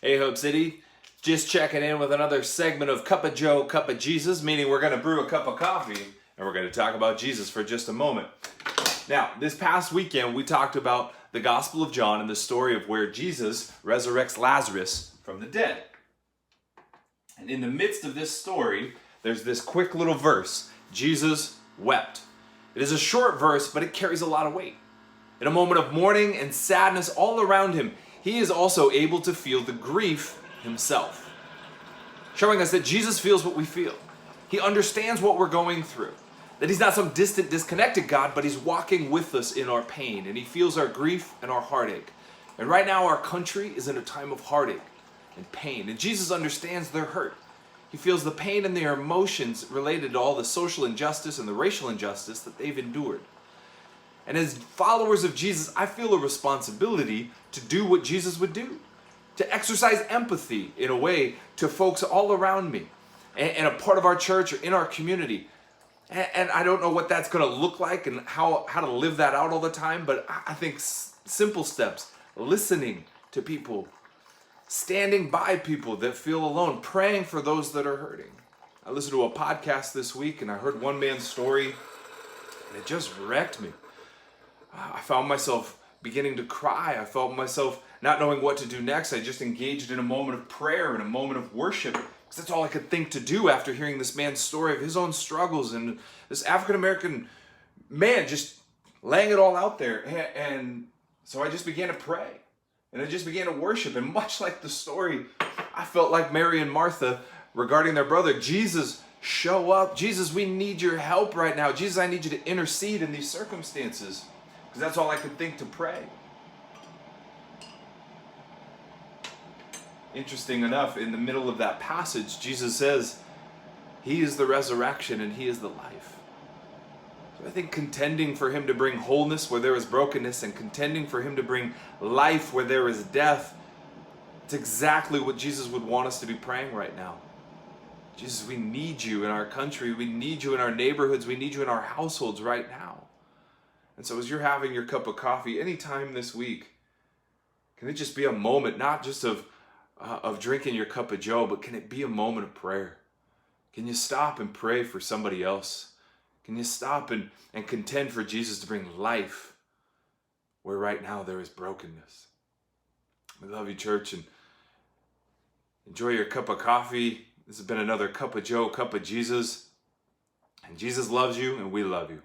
Hey Hope City, just checking in with another segment of Cup of Joe, Cup of Jesus, meaning we're going to brew a cup of coffee and we're going to talk about Jesus for just a moment. Now, this past weekend we talked about the Gospel of John and the story of where Jesus resurrects Lazarus from the dead. And in the midst of this story, there's this quick little verse, Jesus wept. It is a short verse, but it carries a lot of weight. In a moment of mourning and sadness all around him, he is also able to feel the grief himself, showing us that Jesus feels what we feel. He understands what we're going through, that he's not some distant, disconnected God, but he's walking with us in our pain, and he feels our grief and our heartache. And right now our country is in a time of heartache and pain, and Jesus understands their hurt. He feels the pain and their emotions related to all the social injustice and the racial injustice that they've endured. And as followers of Jesus, I feel a responsibility to do what Jesus would do, to exercise empathy in a way to folks all around me and a part of our church or in our community. And I don't know what that's going to look like and how to live that out all the time, but I think simple steps, listening to people, standing by people that feel alone, praying for those that are hurting. I listened to a podcast this week and I heard one man's story and it just wrecked me. I found myself beginning to cry. I felt myself not knowing what to do next. I just engaged in a moment of prayer and a moment of worship because that's all I could think to do after hearing this man's story of his own struggles and this African-American man just laying it all out there. And so I just began to pray and I just began to worship. And much like the story, I felt like Mary and Martha regarding their brother. Jesus, show up. Jesus, we need your help right now. Jesus, I need you to intercede in these circumstances. Because that's all I could think to pray. Interesting enough, in the middle of that passage, Jesus says, he is the resurrection and he is the life. So I think contending for him to bring wholeness where there is brokenness and contending for him to bring life where there is death, it's exactly what Jesus would want us to be praying right now. Jesus, we need you in our country. We need you in our neighborhoods. We need you in our households right now. And so as you're having your cup of coffee anytime this week, can it just be a moment, not just of drinking your cup of Joe, but can it be a moment of prayer? Can you stop and pray for somebody else? Can you stop and contend for Jesus to bring life where right now there is brokenness? We love you, church, and enjoy your cup of coffee. This has been another Cup of Joe, Cup of Jesus. And Jesus loves you, and we love you.